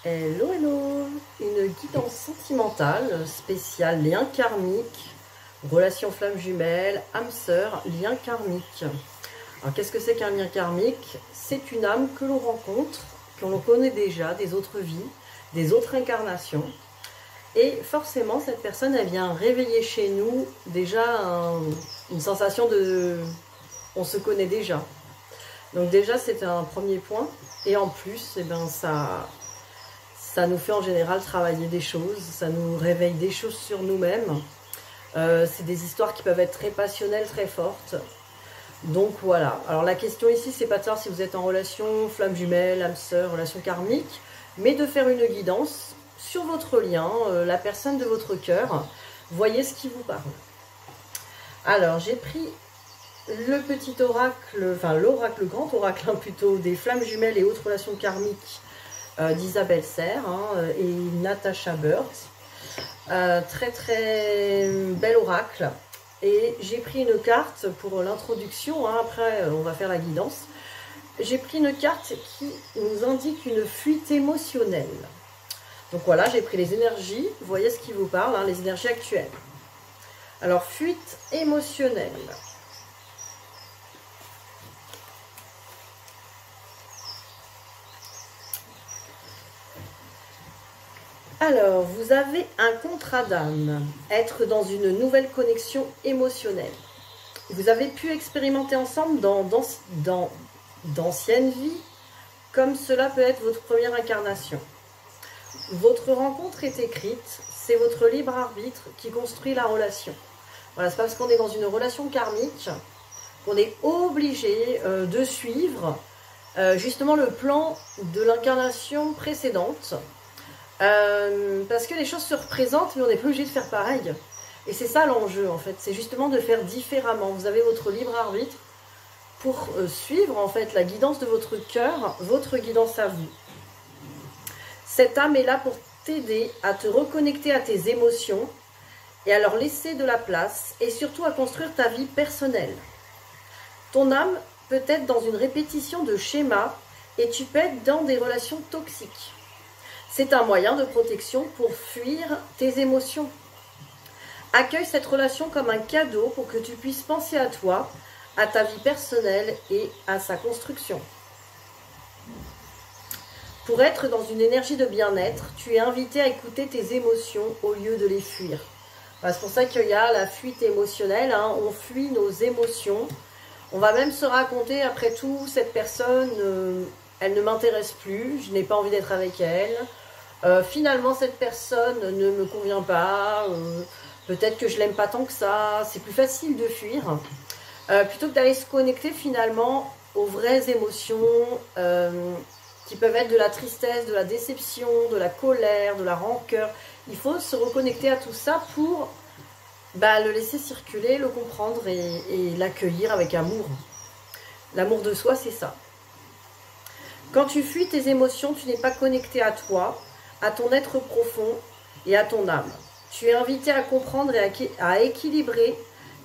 Hello, hello! Une guidance sentimentale spéciale, lien karmique, relation flamme jumelle, âme sœur, lien karmique. Alors, qu'est-ce que c'est qu'un lien karmique? C'est une âme que l'on rencontre, que l'on connaît déjà des autres vies, des autres incarnations. Et forcément, cette personne, elle vient réveiller chez nous déjà une sensation de... On se connaît déjà. Donc déjà, c'est un premier point. Et en plus, eh ben, ça nous fait en général travailler des choses, ça nous réveille des choses sur nous-mêmes. C'est des histoires qui peuvent être très passionnelles, très fortes. Donc voilà. Alors la question ici, c'est pas de savoir si vous êtes en relation flamme jumelle, âme sœur, relation karmique, mais de faire une guidance sur votre lien, la personne de votre cœur. Voyez ce qui vous parle. Alors j'ai pris le petit oracle, enfin l'oracle, le grand oracle plutôt, des flammes jumelles et autres relations karmiques d'Isabelle Serre et Natasha Bird. Très très bel oracle. Et j'ai pris une carte pour l'introduction, après on va faire la guidance. J'ai pris une carte qui nous indique une fuite émotionnelle. Donc voilà, j'ai pris les énergies, vous voyez ce qui vous parle, les énergies actuelles. Alors, fuite émotionnelle. Alors, vous avez un contrat d'âme, être dans une nouvelle connexion émotionnelle. Vous avez pu expérimenter ensemble dans d'anciennes vies, comme cela peut être votre première incarnation. Votre rencontre est écrite, c'est votre libre arbitre qui construit la relation. Voilà, c'est pas parce qu'on est dans une relation karmique qu'on est obligé de suivre justement le plan de l'incarnation précédente. Parce que les choses se représentent, mais on n'est pas obligé de faire pareil. Et c'est ça l'enjeu en fait, c'est justement de faire différemment. Vous avez votre libre arbitre pour suivre en fait la guidance de votre cœur, votre guidance à vous. Cette âme est là pour t'aider à te reconnecter à tes émotions et à leur laisser de la place et surtout à construire ta vie personnelle. Ton âme peut être dans une répétition de schémas et tu peux être dans des relations toxiques. C'est un moyen de protection pour fuir tes émotions. Accueille cette relation comme un cadeau pour que tu puisses penser à toi, à ta vie personnelle et à sa construction. Pour être dans une énergie de bien-être, tu es invité à écouter tes émotions au lieu de les fuir. C'est pour ça qu'il y a la fuite émotionnelle, on fuit nos émotions. On va même se raconter, après tout, cette personne, elle ne m'intéresse plus, je n'ai pas envie d'être avec elle. Finalement, cette personne ne me convient pas, peut-être que je l'aime pas tant que ça. C'est plus facile de fuir, plutôt que d'aller se connecter finalement aux vraies émotions, qui peuvent être de la tristesse, de la déception, de la colère, de la rancœur. Il faut se reconnecter à tout ça pour le laisser circuler, le comprendre et l'accueillir avec amour. L'amour de soi, c'est ça. Quand tu fuis tes émotions, tu n'es pas connecté à toi, à ton être profond et à ton âme. Tu es invité à comprendre et à équilibrer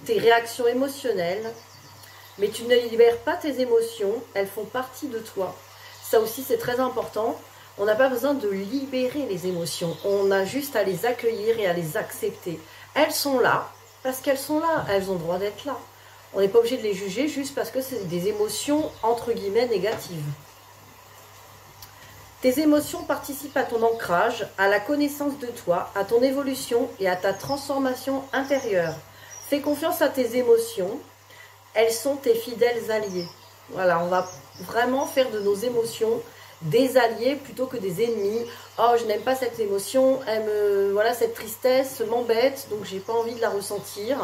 tes réactions émotionnelles, mais tu ne libères pas tes émotions, elles font partie de toi. Ça aussi, c'est très important. On n'a pas besoin de libérer les émotions. On a juste à les accueillir et à les accepter. Elles sont là parce qu'elles sont là. Elles ont le droit d'être là. On n'est pas obligé de les juger juste parce que c'est des émotions entre guillemets négatives. Tes émotions participent à ton ancrage, à la connaissance de toi, à ton évolution et à ta transformation intérieure. Fais confiance à tes émotions. Elles sont tes fidèles alliés. Voilà, on va vraiment faire de nos émotions des alliés plutôt que des ennemis. Oh, je n'aime pas cette émotion, voilà, cette tristesse m'embête, donc j'ai pas envie de la ressentir.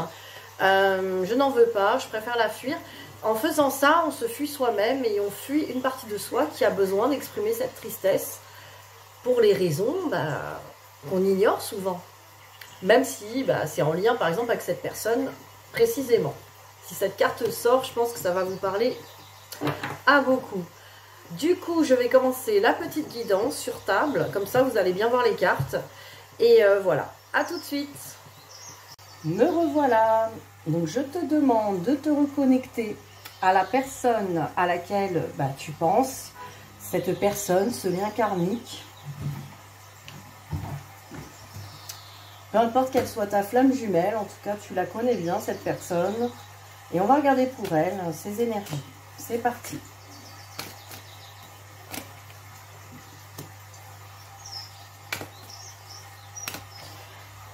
Je n'en veux pas, je préfère la fuir. En faisant ça, on se fuit soi-même et on fuit une partie de soi qui a besoin d'exprimer cette tristesse pour les raisons qu'on ignore souvent. Même si c'est en lien par exemple avec cette personne précisément. Si cette carte sort, je pense que ça va vous parler à beaucoup. Du coup, je vais commencer la petite guidance sur table. Comme ça, vous allez bien voir les cartes. Et voilà, à tout de suite. Me revoilà. Donc, je te demande de te reconnecter à la personne à laquelle tu penses. Cette personne, ce lien karmique. Peu importe qu'elle soit ta flamme jumelle, en tout cas, tu la connais bien, cette personne. Et on va regarder pour elle ses énergies. C'est parti.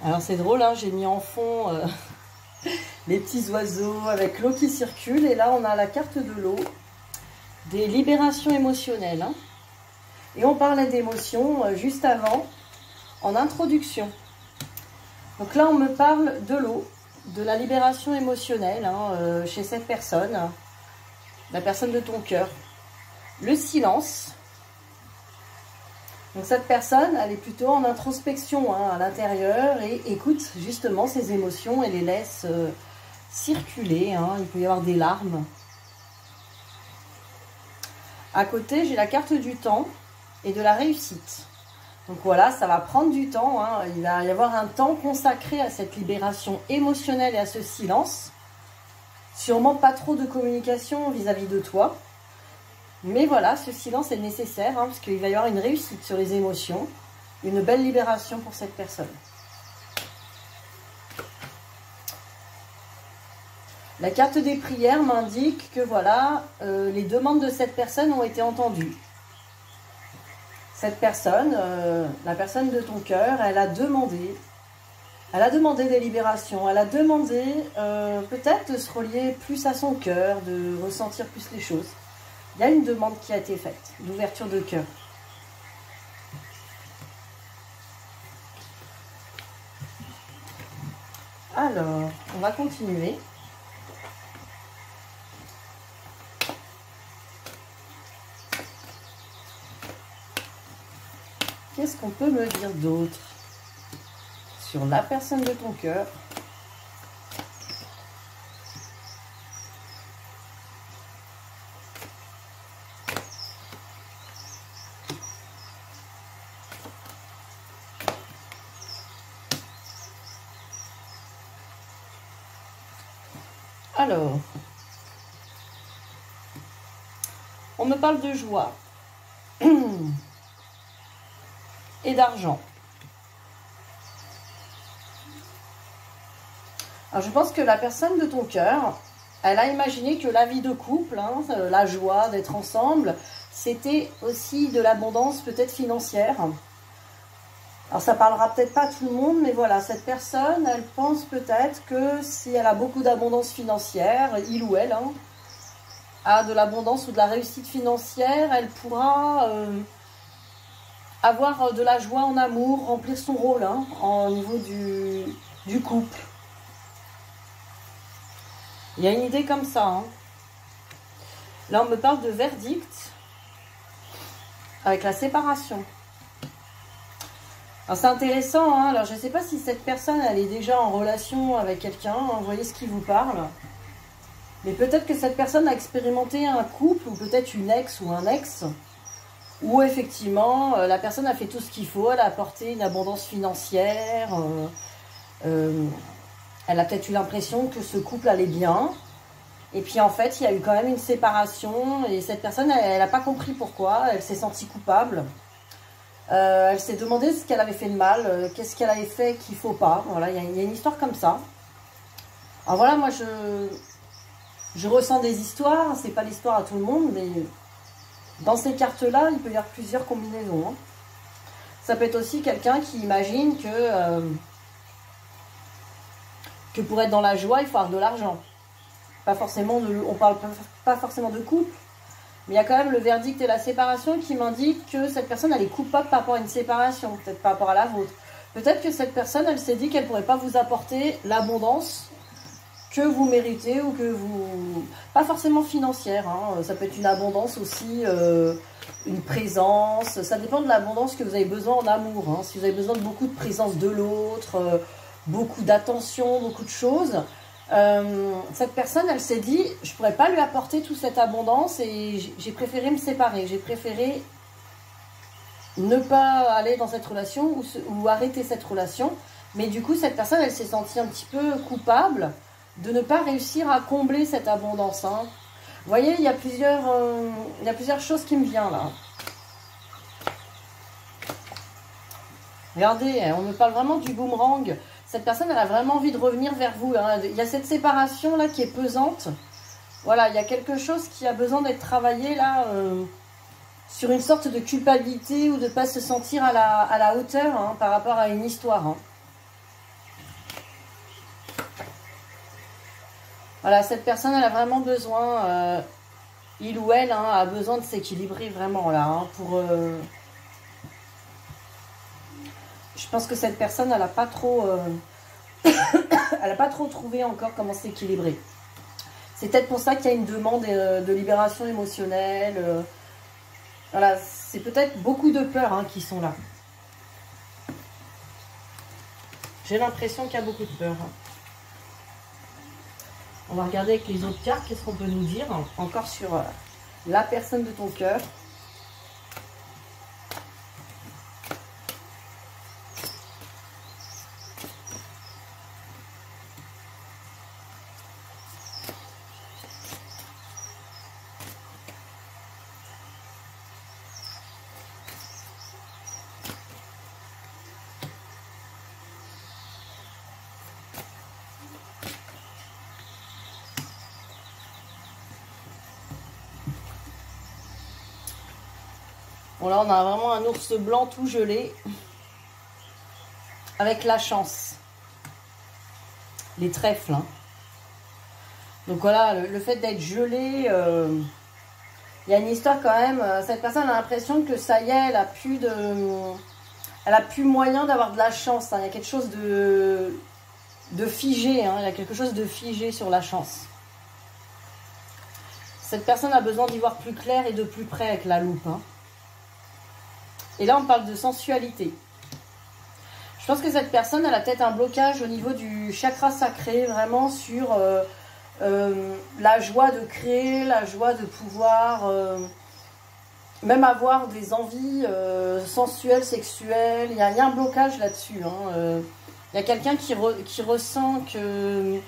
Alors, c'est drôle, hein, j'ai mis en fond les petits oiseaux avec l'eau qui circule. Et là, on a la carte de l'eau, des libérations émotionnelles. Hein. Et on parlait d'émotions juste avant, en introduction. Donc là, on me parle de l'eau, de la libération émotionnelle hein, chez cette personne, la personne de ton cœur. Le silence. Donc cette personne, elle est plutôt en introspection hein, à l'intérieur et écoute justement ses émotions et les laisse circuler. Hein. Il peut y avoir des larmes. À côté, j'ai la carte du temps et de la réussite. Donc voilà, ça va prendre du temps. Hein. Il va y avoir un temps consacré à cette libération émotionnelle et à ce silence. Sûrement pas trop de communication vis-à-vis de toi. Mais voilà, ce silence est nécessaire hein, parce qu'il va y avoir une réussite sur les émotions. Une belle libération pour cette personne. La carte des prières m'indique que voilà, les demandes de cette personne ont été entendues. Cette personne, la personne de ton cœur, elle a demandé des libérations, elle a demandé peut-être de se relier plus à son cœur, de ressentir plus les choses. Il y a une demande qui a été faite, d'ouverture de cœur. Alors, on va continuer. Qu'est-ce qu'on peut me dire d'autre sur la personne de ton cœur? Alors, on me parle de joie et d'argent. Alors, je pense que la personne de ton cœur, elle a imaginé que la vie de couple, hein, la joie d'être ensemble, c'était aussi de l'abondance peut-être financière. Alors, ça parlera peut-être pas à tout le monde, mais voilà, cette personne, elle pense peut-être que si elle a beaucoup d'abondance financière, il ou elle, hein, a de l'abondance ou de la réussite financière, elle pourra avoir de la joie en amour, remplir son rôle hein, au niveau du couple. Il y a une idée comme ça. Hein. Là, on me parle de verdict avec la séparation. Alors, c'est intéressant. Hein. Alors, je ne sais pas si cette personne, elle est déjà en relation avec quelqu'un. Hein. Vous voyez ce qui vous parle. Mais peut-être que cette personne a expérimenté un couple ou peut-être une ex ou un ex où effectivement, la personne a fait tout ce qu'il faut. Elle a apporté une abondance financière. Elle a peut-être eu l'impression que ce couple allait bien. Et puis en fait, il y a eu quand même une séparation. Et cette personne, elle n'a pas compris pourquoi. Elle s'est sentie coupable. Elle s'est demandé ce qu'elle avait fait de mal. Qu'est-ce qu'elle avait fait qu'il ne faut pas. Voilà, il y a une histoire comme ça. Alors voilà, moi je ressens des histoires. C'est pas l'histoire à tout le monde. Mais dans ces cartes-là, il peut y avoir plusieurs combinaisons. Hein. Ça peut être aussi quelqu'un qui imagine que pour être dans la joie, il faut avoir de l'argent. Pas forcément on parle pas forcément de couple, mais il y a quand même le verdict et la séparation qui m'indiquent que cette personne, elle est coupable par rapport à une séparation, peut-être par rapport à la vôtre. Peut-être que cette personne, elle s'est dit qu'elle ne pourrait pas vous apporter l'abondance que vous méritez ou que vous... Pas forcément financière, hein. Ça peut être une abondance aussi, une présence. Ça dépend de l'abondance que vous avez besoin en amour. Hein. Si vous avez besoin de beaucoup de présence de l'autre... beaucoup d'attention, beaucoup de choses. Cette personne, elle s'est dit, je ne pourrais pas lui apporter toute cette abondance et j'ai préféré me séparer. J'ai préféré ne pas aller dans cette relation ou arrêter cette relation. Mais du coup, cette personne, elle s'est sentie un petit peu coupable de ne pas réussir à combler cette abondance. Hein. Vous voyez, il y a plusieurs choses qui me viennent là. Regardez, on me parle vraiment du boomerang. Cette personne, elle a vraiment envie de revenir vers vous. Hein. Il y a cette séparation là qui est pesante. Voilà, il y a quelque chose qui a besoin d'être travaillé là sur une sorte de culpabilité ou de ne pas se sentir à la hauteur hein, par rapport à une histoire. Hein. Voilà, cette personne, elle a vraiment besoin, il ou elle hein, a besoin de s'équilibrer vraiment là. Hein, je pense que cette personne, elle n'a pas trop, elle a pas trop trouvé encore comment s'équilibrer. C'est peut-être pour ça qu'il y a une demande de libération émotionnelle. Voilà, c'est peut-être beaucoup de peurs hein, qui sont là. J'ai l'impression qu'il y a beaucoup de peurs. On va regarder avec les autres cartes, qu'est-ce qu'on peut nous dire encore sur la personne de ton cœur. Bon là on a vraiment un ours blanc tout gelé. Avec la chance. Les trèfles. Hein. Donc voilà, le fait d'être gelé, il y a une histoire quand même. Cette personne a l'impression que ça y est, elle a plus moyen d'avoir de la chance. Hein. Il y a quelque chose de figé. Hein. Il y a quelque chose de figé sur la chance. Cette personne a besoin d'y voir plus clair et de plus près avec la loupe. Hein. Et là, on parle de sensualité. Je pense que cette personne, elle a peut-être un blocage au niveau du chakra sacré, vraiment sur la joie de créer, la joie de pouvoir même avoir des envies sensuelles, sexuelles. Il y a un blocage là-dessus. Hein. Il y a quelqu'un qui ressent que...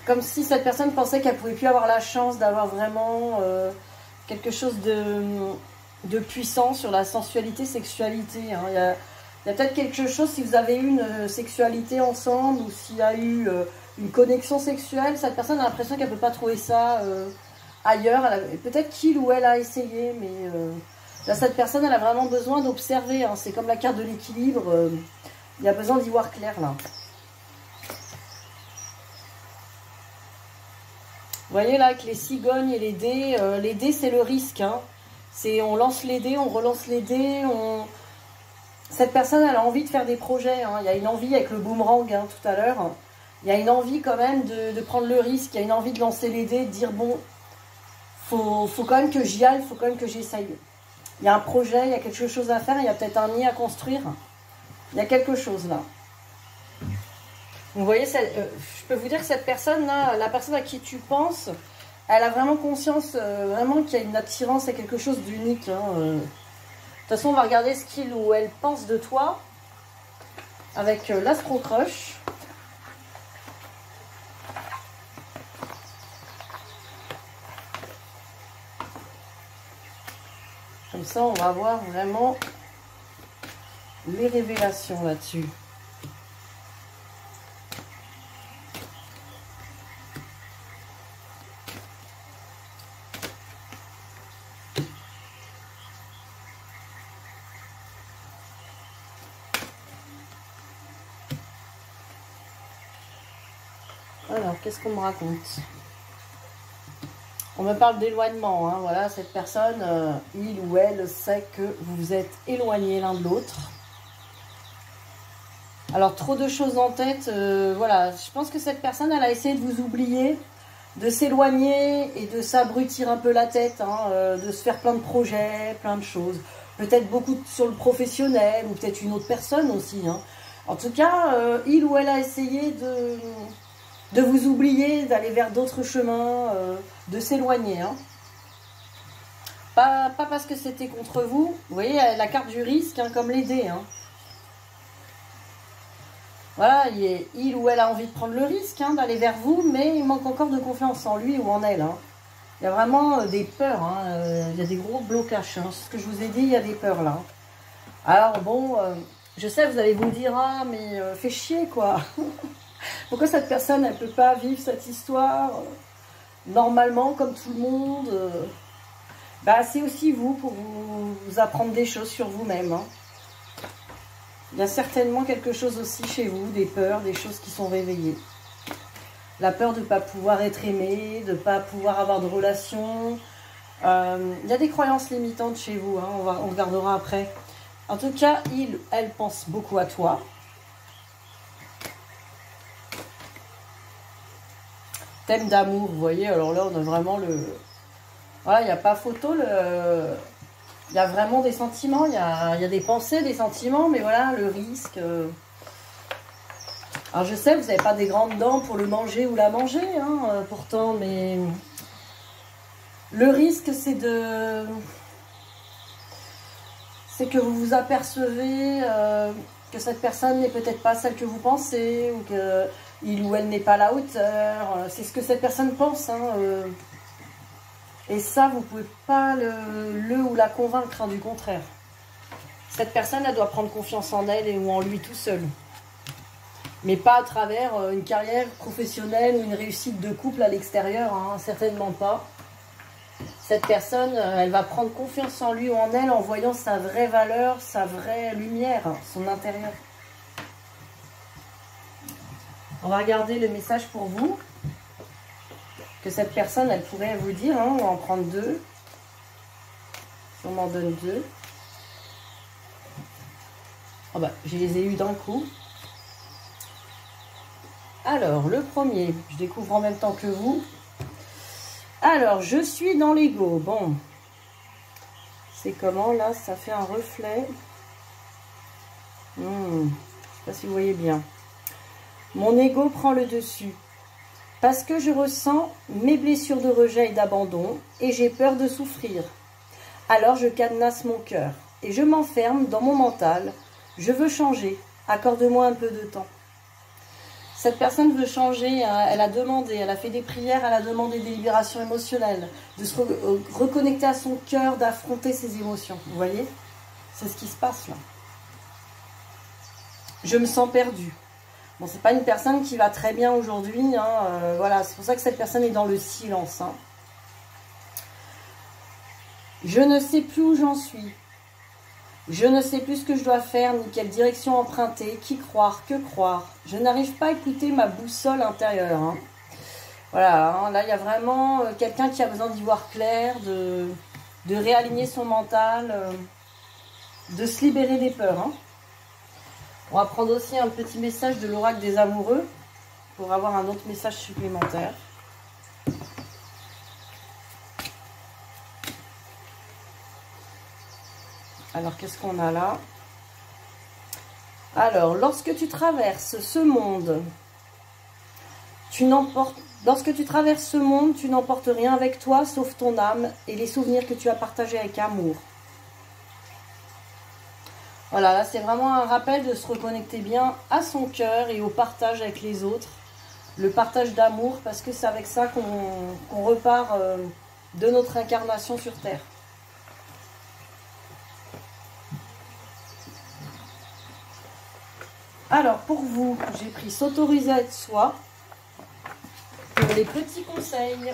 Comme si cette personne pensait qu'elle ne pouvait plus avoir la chance d'avoir vraiment quelque chose de puissant sur la sensualité, sexualité. Hein. Il y a peut-être quelque chose, si vous avez eu une sexualité ensemble ou s'il y a eu une connexion sexuelle, cette personne a l'impression qu'elle ne peut pas trouver ça ailleurs. Peut-être qu'il ou elle a essayé, mais là, cette personne, elle a vraiment besoin d'observer. Hein. C'est comme la carte de l'équilibre. Il y a besoin d'y voir clair, là. Vous voyez, là, avec les cigognes et les dés, c'est le risque. Hein. On lance les dés, on relance les dés, Cette personne, elle a envie de faire des projets. Hein. Il y a une envie avec le boomerang hein, tout à l'heure. Il y a une envie quand même de prendre le risque. Il y a une envie de lancer les dés, de dire bon, faut quand même que j'y aille, faut quand même que j'essaye. Il y a un projet, il y a quelque chose à faire, il y a peut-être un nid à construire. Il y a quelque chose là. Vous voyez, je peux vous dire que cette personne-là, la personne à qui tu penses, elle a vraiment conscience vraiment qu'il y a une attirance à quelque chose d'unique. Hein, De toute façon, on va regarder ce qu'il ou elle pense de toi avec l'Astro Crush. Comme ça, on va voir vraiment les révélations là-dessus. Alors, qu'est-ce qu'on me raconte? On me parle d'éloignement. Hein, voilà, cette personne, il ou elle sait que vous vous êtes éloignés l'un de l'autre. Alors, trop de choses en tête. Voilà, je pense que cette personne, elle a essayé de vous oublier, de s'éloigner et de s'abrutir un peu la tête, hein, de se faire plein de projets, plein de choses. Peut-être beaucoup sur le professionnel ou peut-être une autre personne aussi. Hein. En tout cas, il ou elle a essayé de vous oublier, d'aller vers d'autres chemins, de s'éloigner. Hein. Pas parce que c'était contre vous. Vous voyez, la carte du risque, hein, comme les dés. Hein. Voilà, il ou elle a envie de prendre le risque hein, d'aller vers vous, mais il manque encore de confiance en lui ou en elle. Hein. Il y a vraiment des peurs, hein, il y a des gros blocages. Hein. Ce que je vous ai dit, il y a des peurs là. Alors bon, je sais, vous allez vous dire, ah mais fais chier quoi. Pourquoi cette personne, elle peut pas vivre cette histoire normalement comme tout le monde bah, c'est aussi vous pour vous apprendre des choses sur vous-même. Hein. Il y a certainement quelque chose aussi chez vous, des peurs, des choses qui sont réveillées. La peur de ne pas pouvoir être aimé, de ne pas pouvoir avoir de relation. Il y a des croyances limitantes chez vous, hein, on regardera après. En tout cas, elle pense beaucoup à toi. Thème d'amour, vous voyez, alors là, on a vraiment le... Voilà, il n'y a pas photo, il y a vraiment des sentiments, il y a des pensées, des sentiments, mais voilà, le risque... Alors je sais, vous n'avez pas des grandes dents pour le manger ou la manger, hein, pourtant, mais... Le risque, c'est que vous vous apercevez que cette personne n'est peut-être pas celle que vous pensez, ou qu'il ou elle n'est pas à la hauteur. C'est ce que cette personne pense. Hein, et ça, vous ne pouvez pas le ou la convaincre, hein, du contraire. Cette personne, elle doit prendre confiance en elle ou en lui tout seul. Mais pas à travers une carrière professionnelle ou une réussite de couple à l'extérieur, hein, certainement pas. Cette personne, elle va prendre confiance en lui ou en elle en voyant sa vraie valeur, sa vraie lumière, son intérieur. On va regarder le message pour vous. Que cette personne, elle pourrait vous dire. Hein, on va en prendre deux. Si on m'en donne deux. Oh bah, je les ai eus d'un coup. Alors, le premier, je découvre en même temps que vous. Alors, je suis dans l'ego. Bon. C'est comment, là? Ça fait un reflet. Je ne sais pas si vous voyez bien. Mon ego prend le dessus. Parce que je ressens mes blessures de rejet et d'abandon. Et j'ai peur de souffrir. Alors, je cadenasse mon cœur. Et je m'enferme dans mon mental. Je veux changer. Accorde-moi un peu de temps. Cette personne veut changer, elle a demandé, elle a fait des prières, elle a demandé des libérations émotionnelles, de se reconnecter à son cœur, d'affronter ses émotions. Vous voyez? C'est ce qui se passe là. Je me sens perdue. Bon, c'est pas une personne qui va très bien aujourd'hui. Hein, voilà, c'est pour ça que cette personne est dans le silence. Hein. Je ne sais plus où j'en suis. Je ne sais plus ce que je dois faire, ni quelle direction emprunter, qui croire, que croire. Je n'arrive pas à écouter ma boussole intérieure. Hein. Voilà, hein, là il y a vraiment quelqu'un qui a besoin d'y voir clair, de réaligner son mental, de se libérer des peurs. Hein. On va prendre aussi un petit message de l'oracle des amoureux pour avoir un autre message supplémentaire. Alors, qu'est-ce qu'on a là? Alors, lorsque tu traverses ce monde, tu n'emportes rien avec toi, sauf ton âme et les souvenirs que tu as partagés avec amour. Voilà, là, c'est vraiment un rappel de se reconnecter bien à son cœur et au partage avec les autres. Le partage d'amour, parce que c'est avec ça qu'on repart de notre incarnation sur Terre. Alors, pour vous, j'ai pris s'autoriser à être soi pour les petits conseils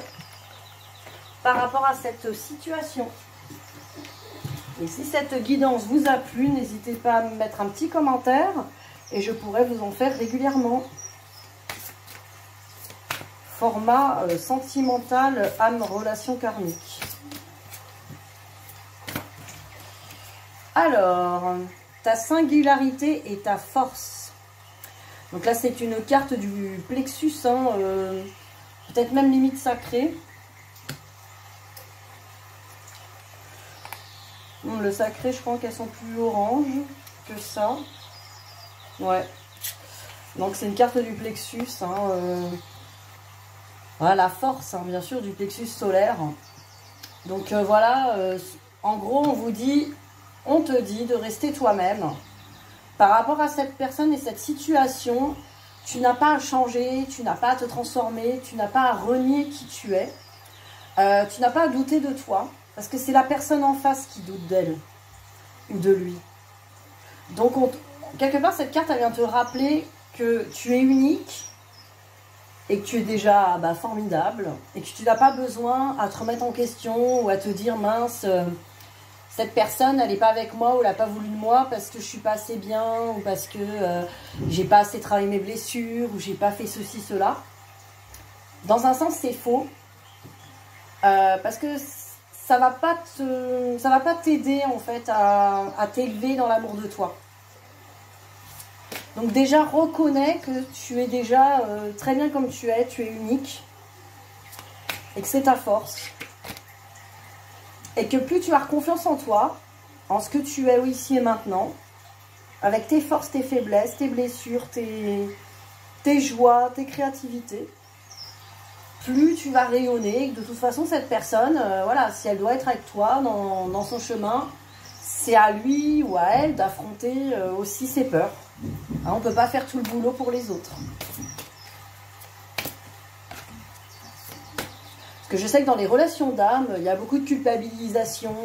par rapport à cette situation. Et si cette guidance vous a plu, n'hésitez pas à me mettre un petit commentaire et je pourrai vous en faire régulièrement. Format sentimental, âme, relation karmique. Alors, ta singularité et ta force. Donc là, c'est une carte du plexus, hein, peut-être même limite sacré. Le sacré, je crois qu'elles sont plus oranges que ça. Ouais. Donc c'est une carte du plexus. Hein, voilà, la force, hein, bien sûr, du plexus solaire. Donc voilà, en gros, on te dit de rester toi-même. Par rapport à cette personne et cette situation, tu n'as pas à changer, tu n'as pas à te transformer, tu n'as pas à renier qui tu es. Tu n'as pas à douter de toi, parce que c'est la personne en face qui doute d'elle ou de lui. Donc, quelque part, cette carte, elle vient te rappeler que tu es unique et que tu es déjà formidable et que tu n'as pas besoin à te remettre en question ou à te dire, mince, cette personne, elle n'est pas avec moi ou elle n'a pas voulu de moi parce que je suis pas assez bien ou parce que j'ai pas assez travaillé mes blessures ou j'ai pas fait ceci, cela. Dans un sens, c'est faux parce que ça va pas t'aider en fait à t'élever dans l'amour de toi. Donc déjà, reconnais que tu es déjà très bien comme tu es unique et que c'est ta force. Et que plus tu as confiance en toi, en ce que tu es ici et maintenant, avec tes forces, tes faiblesses, tes blessures, tes joies, tes créativités, plus tu vas rayonner. Et de toute façon, cette personne, voilà, si elle doit être avec toi dans son chemin, c'est à lui ou à elle d'affronter aussi ses peurs. Hein, on ne peut pas faire tout le boulot pour les autres. Parce que je sais que dans les relations d'âme, il y a beaucoup de culpabilisation.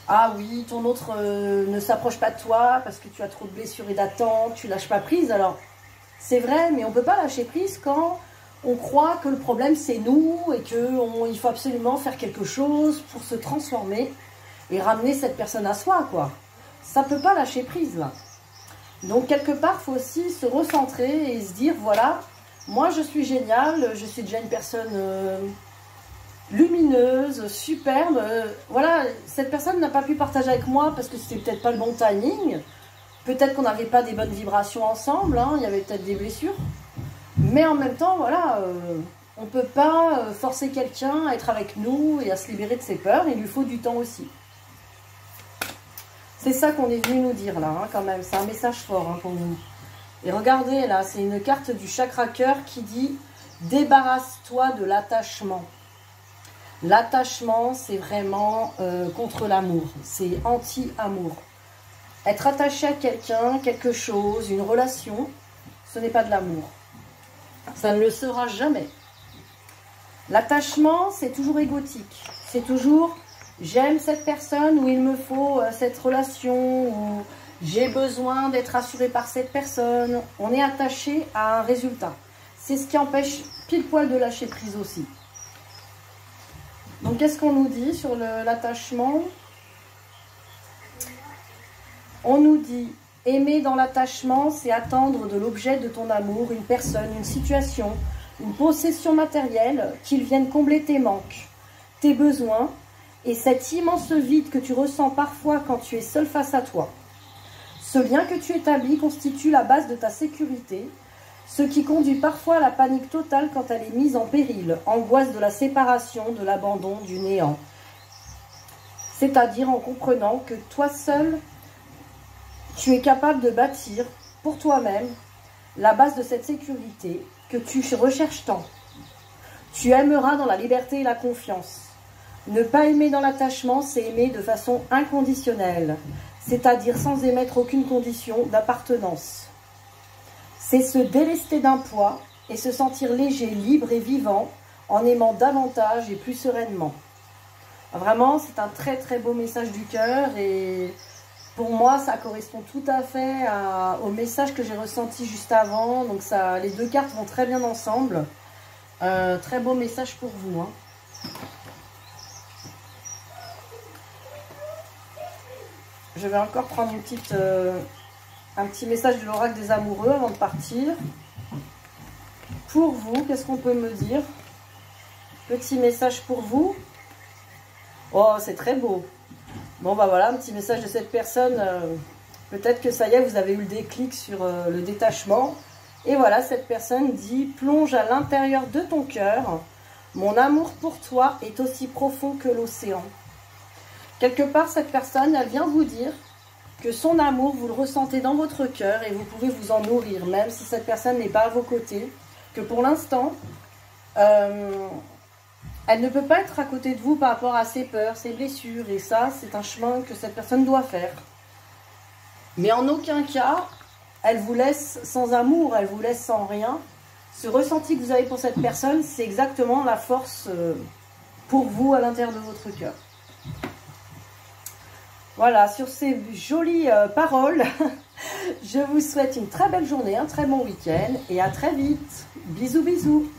Ah oui, ton autre ne s'approche pas de toi parce que tu as trop de blessures et d'attentes, tu lâches pas prise. Alors, c'est vrai, mais on ne peut pas lâcher prise quand on croit que le problème c'est nous et qu'il faut absolument faire quelque chose pour se transformer et ramener cette personne à soi, quoi. Ça ne peut pas lâcher prise, là. Donc, quelque part, il faut aussi se recentrer et se dire, voilà, moi, je suis géniale, je suis déjà une personne lumineuse, superbe. Voilà, cette personne n'a pas pu partager avec moi parce que c'était peut-être pas le bon timing. Peut-être qu'on n'avait pas des bonnes vibrations ensemble, hein, il y avait peut-être des blessures. Mais en même temps, voilà, on ne peut pas forcer quelqu'un à être avec nous et à se libérer de ses peurs. Il lui faut du temps aussi. C'est ça qu'on est venu nous dire là, hein, quand même. C'est un message fort hein, pour vous. Et regardez, là, c'est une carte du chakra cœur qui dit « Débarrasse-toi de l'attachement ». L'attachement, c'est vraiment contre l'amour. C'est anti-amour. Être attaché à quelqu'un, quelque chose, une relation, ce n'est pas de l'amour. Ça ne le sera jamais. L'attachement, c'est toujours égotique. C'est toujours... J'aime cette personne ou il me faut cette relation ou j'ai besoin d'être assuré par cette personne. On est attaché à un résultat. C'est ce qui empêche pile poil de lâcher prise aussi. Donc, qu'est-ce qu'on nous dit sur l'attachement? On nous dit, aimer dans l'attachement, c'est attendre de l'objet de ton amour, une personne, une situation, une possession matérielle, qu'ils viennent combler tes manques, tes besoins, et cet immense vide que tu ressens parfois quand tu es seul face à toi. Ce lien que tu établis constitue la base de ta sécurité, ce qui conduit parfois à la panique totale quand elle est mise en péril, angoisse de la séparation, de l'abandon, du néant. C'est-à-dire en comprenant que toi seul, tu es capable de bâtir pour toi-même la base de cette sécurité que tu recherches tant. Tu aimeras dans la liberté et la confiance. Ne pas aimer dans l'attachement, c'est aimer de façon inconditionnelle, c'est-à-dire sans émettre aucune condition d'appartenance. C'est se délester d'un poids et se sentir léger, libre et vivant en aimant davantage et plus sereinement. Vraiment, c'est un très très beau message du cœur et pour moi, ça correspond tout à fait au message que j'ai ressenti juste avant. Donc ça, les deux cartes vont très bien ensemble. Très beau message pour vous, hein. Je vais encore prendre un petit message de l'oracle des amoureux avant de partir. Pour vous, qu'est-ce qu'on peut me dire? Petit message pour vous. Oh, c'est très beau. Bon, bah voilà, un petit message de cette personne. Peut-être que ça y est, vous avez eu le déclic sur le détachement. Et voilà, cette personne dit « Plonge à l'intérieur de ton cœur. Mon amour pour toi est aussi profond que l'océan. » Quelque part, cette personne, elle vient vous dire que son amour, vous le ressentez dans votre cœur et vous pouvez vous en nourrir, même si cette personne n'est pas à vos côtés. Que pour l'instant, elle ne peut pas être à côté de vous par rapport à ses peurs, ses blessures. Et ça, c'est un chemin que cette personne doit faire. Mais en aucun cas, elle vous laisse sans amour, elle vous laisse sans rien. Ce ressenti que vous avez pour cette personne, c'est exactement la force pour vous à l'intérieur de votre cœur. Voilà, sur ces jolies paroles, je vous souhaite une très belle journée, un très bon week-end et à très vite. Bisous, bisous.